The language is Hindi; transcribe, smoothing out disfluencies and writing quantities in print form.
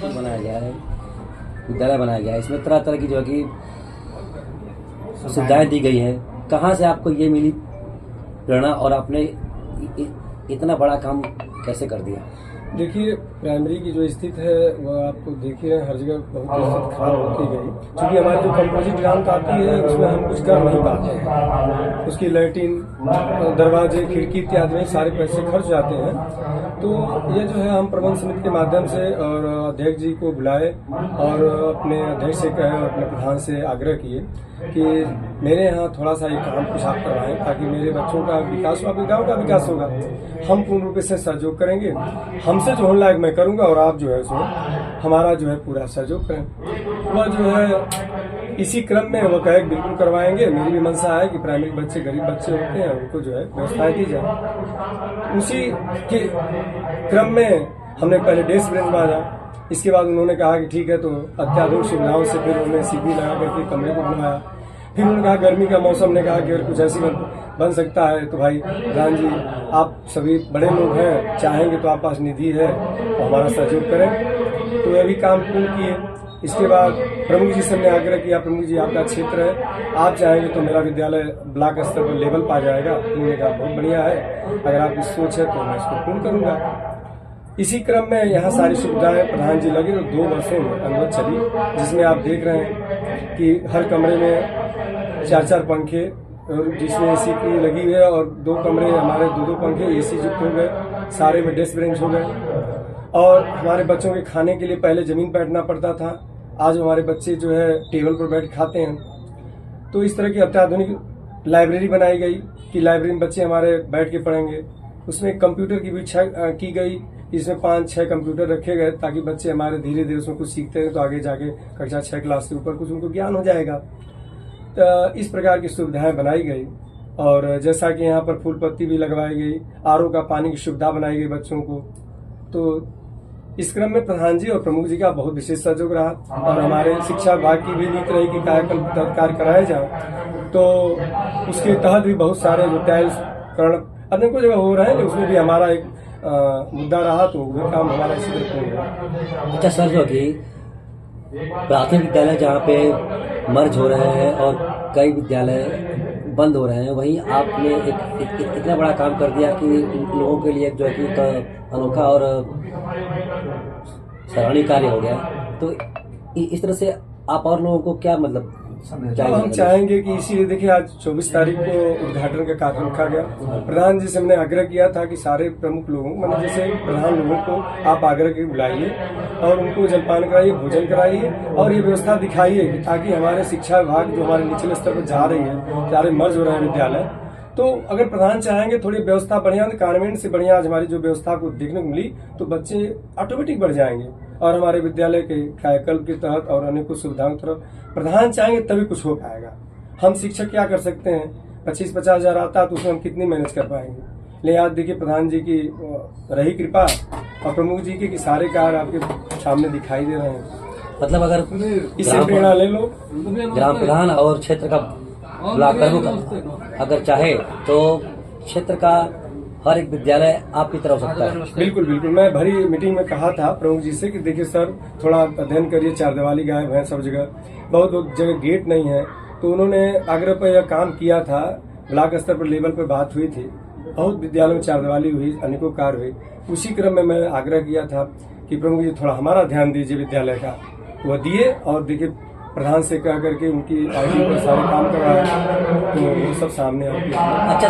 बनाया गया है, विद्यालय बनाया गया है। इसमें तरह तरह की जो है कि सुविधाएं दी गई है। कहाँ से आपको ये मिली प्रेरणा और आपने इतना बड़ा काम कैसे कर दिया? देखिए, प्राइमरी की जो स्थिति है वह आपको देख ही रहे हैं, हर जगह बहुत स्थिति खराब होती गई, क्योंकि हमारी जो कंपोजिट ग्राउंड आती है उसमें हम कुछ कर नहीं पाते हैं। उसकी लैट्रिन, दरवाजे, खिड़की इत्यादि में सारे पैसे खर्च जाते हैं। तो ये जो है हम प्रबंध समिति के माध्यम से और अध्यक्ष जी को बुलाए और अपने अध्यक्ष से कहे और अपने प्रधान से आग्रह किए कि मेरे यहाँ थोड़ा सा ये काम कुछ आप करवाएं, ताकि मेरे बच्चों का विकास होगा, गाँव का विकास होगा। हम पूर्ण रूप से सहयोग करेंगे, हमसे जो होने लायक मैं करूंगा और आप जो है सो हमारा जो है पूरा सहयोग करें। वह जो है इसी क्रम में वो कहे बिल्कुल करवाएंगे। मेरी भी मंशा है कि प्राइमरी बच्चे, गरीब बच्चे होते हैं, उनको जो है व्यवस्थाएं दी जाए। उसी के क्रम में हमने पहले डेस्क बेंच बांधा। इसके बाद उन्होंने कहा कि ठीक है, तो अत्याधुनिक सुविधाओं से फिर उन्होंने सीपी लगा करके कमरे को बनवाया। फिर उन्होंने कहा गर्मी का मौसम, ने कहा कि अगर कुछ ऐसी बन सकता है तो भाई प्रधान जी, आप सभी बड़े लोग हैं, चाहेंगे तो आप पास निधि है तो हमारा सहयोग करें। तो यह भी काम पूर्ण किए। इसके बाद प्रमुख जी से हमने आग्रह किया, प्रमुख जी आपका क्षेत्र है, आप चाहेंगे तो मेरा विद्यालय ब्लॉक स्तर पर लेवल पा जाएगा। उन्होंने कहा बहुत बढ़िया है, अगर आपकी सोच है तो मैं इसको पूर्ण करूंगा। इसी क्रम में यहाँ सारी सुविधाएं प्रधान जी लगे और 2 वर्षों में अनुमति चली, जिसमें आप देख रहे हैं कि हर कमरे में 4-4 पंखे, और जिसमें एसी की लगी है, और 2 कमरे हमारे 2-2 पंखे एसी युक्त हो गए, सारे में डेस्क बेंच हो गए। और हमारे बच्चों के खाने के लिए पहले जमीन पर बैठना पड़ता था, आज हमारे बच्चे जो है टेबल पर बैठ खाते हैं। तो इस तरह की अत्याधुनिक लाइब्रेरी बनाई गई कि लाइब्रेरी में बच्चे हमारे बैठ के पढ़ेंगे। उसमें कंप्यूटर की भी इच्छा की गई, इसमें 5-6 कंप्यूटर रखे गए, ताकि बच्चे हमारे धीरे धीरे उसमें कुछ सीखते हैं तो आगे जाके कक्षा 6 क्लास से ऊपर कुछ उनको ज्ञान हो जाएगा। तो इस प्रकार की सुविधाएं बनाई गई। और जैसा कि यहाँ पर फूल पत्ती भी लगवाई गई, आरओ का पानी की सुविधा बनाई गई बच्चों को। तो इस क्रम में प्रधान जी और प्रमुख जी का बहुत विशेष सहयोग रहा, और हमारे शिक्षा विभाग की भी नीति रही कि कायाकल्प तत्काल कराए जाए। तो उसके तहत भी बहुत सारे जो टाइल्स अनेकों जगह हो रहे हैं, उसमें भी हमारा एक मुद्दा रहा, तो वो काम हमारा इसी तरह पूर्ण हुआ। अच्छा सर, जो कि प्राथमिक विद्यालय जहाँ पे मर्ज हो रहे हैं और कई विद्यालय बंद हो रहे हैं, वहीं आपने एक इतना बड़ा काम कर दिया कि लोगों के लिए जो है कि अनोखा और सराहनीय कार्य हो गया। तो इस तरह से आप और लोगों को क्या मतलब हम चाहेंगे कि इसीलिए देखिए आज 24 तारीख को उद्घाटन का कार्यक्रम रखा गया। प्रधान जी से हमने आग्रह किया था कि सारे प्रमुख लोगों, मतलब जैसे प्रधान लोगों को आप आग्रह के बुलाइए और उनको जलपान कराइए, भोजन कराइए और ये व्यवस्था दिखाइए, ताकि हमारे शिक्षा विभाग जो हमारे निचले स्तर पर जा रही है, सारे मर्ज हो रहे हैं विद्यालय, तो अगर प्रधान चाहेंगे थोड़ी व्यवस्था बढ़िया, तो कॉन्वेंट से बढ़िया आज हमारी जो व्यवस्था को देखने को मिली, तो बच्चे ऑटोमेटिक बढ़ जाएंगे और हमारे विद्यालय के कायाकल्प के तहत और अनेकों सुविधाओं की तरफ प्रधान चाहेंगे तभी कुछ हो पाएगा। हम शिक्षक क्या कर सकते हैं, 25-50 हजार आता है तो उसमें हम कितनी मैनेज कर पाएंगे। लेकिन आज देखिए प्रधान जी की रही कृपा और प्रमुख जी के सारे कार्य आपके सामने दिखाई दे रहे हैं। मतलब अगर इससे प्रेरणा ले लो, ग्राम प्रधान और क्षेत्र का ब्लॉक प्रमुख अगर चाहे तो क्षेत्र का हर एक विद्यालय आपकी तरफ हो सकता है। बिल्कुल बिल्कुल। मैं भरी मीटिंग में कहा था प्रमुख जी से कि देखिए सर, थोड़ा अध्ययन करिए, चारदीवारी गायब है सब जगह, बहुत जगह गेट नहीं है। तो उन्होंने आग्रह पर यह काम किया था, ब्लॉक स्तर पर लेवल पर बात हुई थी, बहुत विद्यालयों में चारदीवारी हुई, अनेकों कार्य हुए। उसी क्रम में मैं आग्रह किया था कि प्रमुख जी थोड़ा हमारा ध्यान दीजिए विद्यालय का, वह दिए। और देखिए प्रधान से कह करके उनकी आईडी पर सारे काम करवाए, तो वो सब सामने आ गया। अच्छा।